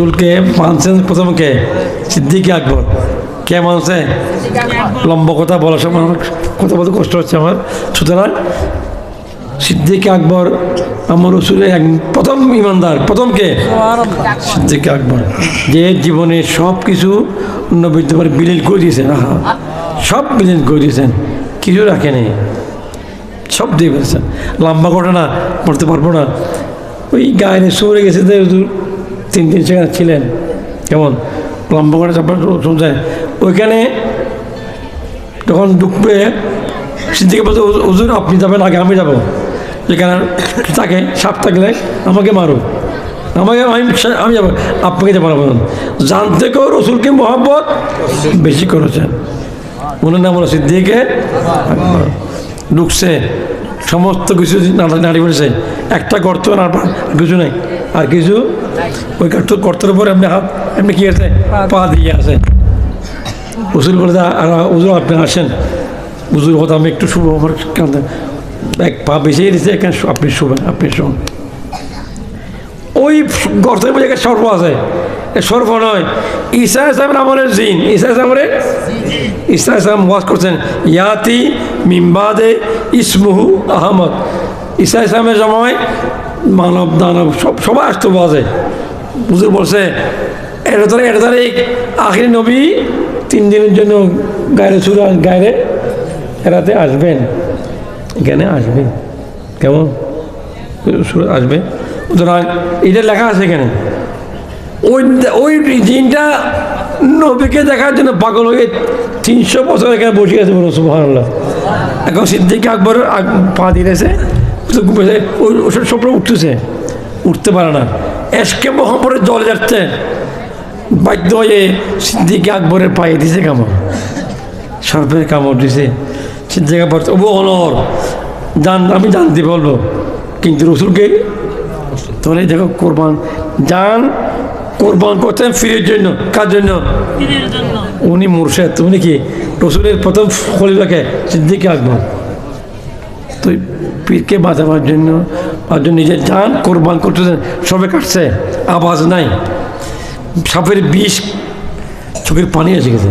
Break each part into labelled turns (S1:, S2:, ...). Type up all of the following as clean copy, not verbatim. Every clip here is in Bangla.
S1: রসুলকে মানছেন প্রথম কে? সিদ্দিক আকবর। কে মানছে? লম্বা কথা বলা সব কথা বলতে কষ্ট হচ্ছে আমার। সুতরাং সিদ্দিক আকবর আমার রসুলের প্রথম ইমানদার। প্রথম কে? সিদ্দিক আকবর, যে জীবনে সব কিছু নবীর তোমার বিলীন করে দিয়েছেন। সব বিলীন করে দিয়েছেন, কিছু রাখেনি, সব দিয়ে ফেলেছেন। লম্বা ঘটনা পড়তে পারবো না। ওই গায়ে সরে গেছে যে 3 দিন সেখানে ছিলেন। কেমন লম্বা করে শুনছেন? ওইখানে তখন ঢুকবে, সিদ্দিকে বলতে হুজুর আপনি যাবেন আগে, আমি যাবো। যেখানে তাকে সাপ থাকলে আমাকে মারো, আমি যাবো, আপনাকে যাবো না। জানতে কেউ রসুলকে মহব্বত বেশি করেছেন। ওনার নাম হলো সিদ্দিকে আকবর। ঢুকছে, সমস্ত কিছু নাড়ি পড়েছে, একটা গর্ত না, কিছু নেই আর কিছু। ওই গর্তের উপরে এমনি হাত, এমনি কি আছে, পা দিয়ে আছে। রসুল বলে হুজুর আপনি আসেন, হুজুর কথা আমি একটু শুভ, আমার এক পা বেঁচে দিয়েছে, এখানে আপনি শুবেন, আপনি শুন। ওই গর্তের মধ্যে একটা সর্প আছে, সর্প নয়, ঈসা ইসলামের আমলের জিন। ঈসা ইসলাম ওয়াজ করছেন, ইয়াতি মিম্বাদে ইসমুহু আহমদ। ঈসা ইসলামের সময় মানব দানব সবাই আসতো বাজে। হুজুর বলছে এটা তারিখ আখিরি নবী 3 দিনের জন্য গায়ে এরাতে আসবেন, এখানে আসবে। কেমন আসবে? সুতরাং এটা লেখা আছে এখানে। ওই জিনটা নবীকে দেখার জন্য পাগল হয়ে 300 বছর এখানে বসে গেছে, বলো সুবহানাল্লাহ। এখন সিদ্দিক আকবর পা দিয়েছে, ওই স্বপ্ন উঠতে পারে না। এসকে মোহাম্মদের জলে যাচ্ছে, বাধ্য হয়ে সিদ্দিক আকবরের পায়ে দিছে কামড়, সর্পের কামড় দিছে। সিদ্দিক আকবর ও অনর আমি জানতে বলবো, কিন্তু রসুলকে তোলে দেখো কোরবান করতেন ফিরের জন্য। কার জন্য? উনি মুর্শেদ। উনি কি রসুলের প্রথম খলিফাকে? সিদ্দিক আকবর। তো পীরকে বাঁচাবার জন্য নিজের জান কোরবান করতেছেন। সবে কাটছে, আওয়াজ নাই, সাপের বিষ, চোখের পানি এসে গেছে।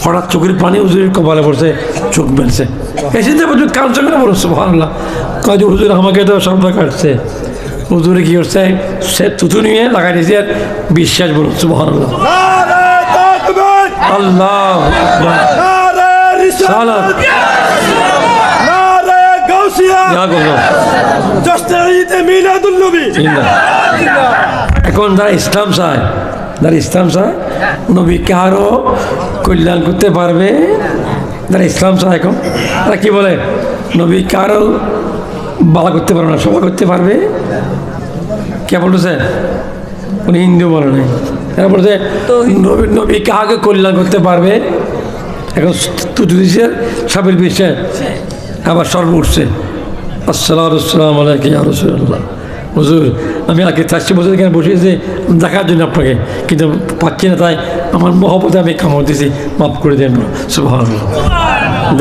S1: হঠাৎ চোখের পানি হুজুরের কপালে পড়ছে, চোখ বেলছে। এসে যে হুজুর কাঁদছে না, বলো সুবহানাল্লাহ। কাজে হুজুর আমাকে তো সর্বদা কাটছে। হুজুরে কি করছে, সে থুতু নিয়ে লাগাই দিয়েছে আর বিশ্বাস, বলুন সুবহানাল্লাহ। আল্লাহ এখন যারা ইসলাম চায়, নবী কারো কল্যাণ করতে পারবে, যারা ইসলাম চায় এখন তারা কি বলে, নবী কারো বালা করতে পারবে না, সভা করতে পারবে। কে বলতেছে? উনি হিন্দু বলে নাই, এরা বলছে নবী কাহাকে কল্যাণ করতে পারবে। এখন তুতু দিচ্ছে সাপের বিষে, আবার সর্ব উঠছে, আসসালামু আলাইকুম ইয়া রাসূলুল্লাহ। হুজুর আমি আগে 40 বছর এখানে বসেছি দেখার জন্য আপনাকে, কিন্তু পাচ্ছি না, তাই আমার মহব্বতে আমি কামড় দিয়েছি, মাফ করে দেন সুবহানাল্লাহ।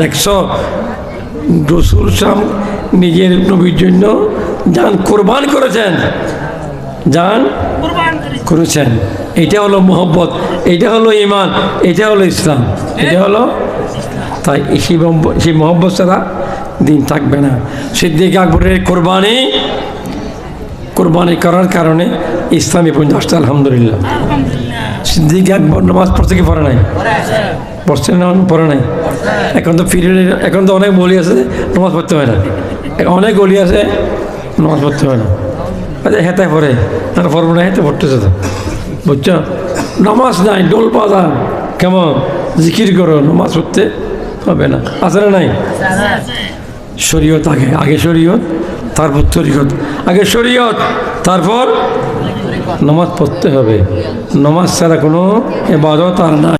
S1: দেখছো, রসুল সাম নিজের নবীর জন্য জান কোরবান করেছেন, এটা হলো মোহব্বত, এটা হলো ঈমান, এটা হলো ইসলাম, এটা হলো। তাই সেই মোহব্বত ছাড়া দিন থাকবে না। সিদ্দিক আকবরের কোরবানি করার কারণে ইসলামী পর্যন্ত আসছে, আলহামদুলিল্লাহ। সিদ্দিক আকবর নামাজ পড়তে কি পড়ে নাই? পড়ছে না? পড়ে নাই। এখন তো অনেক বলি আছে নামাজ পড়তে হয় না, অনেক গলি আছে নামাজ পড়তে হয় না। আচ্ছা হেতায় পড়ে, তারা পড়বো না, হেঁটে পড়তেছে তো, বুঝছো? নামাজ নাই, ডোল বাজা, কেমন জিকির করো, নামাজ পড়তে হবে না। আছে না নাই? শরীয়ত আগে শরীয়ত, তারপর তরিকত। আগে শরীয়ত, তারপর নামাজ পড়তে হবে। নামাজ ছাড়া কোনো ইবাদত আর না।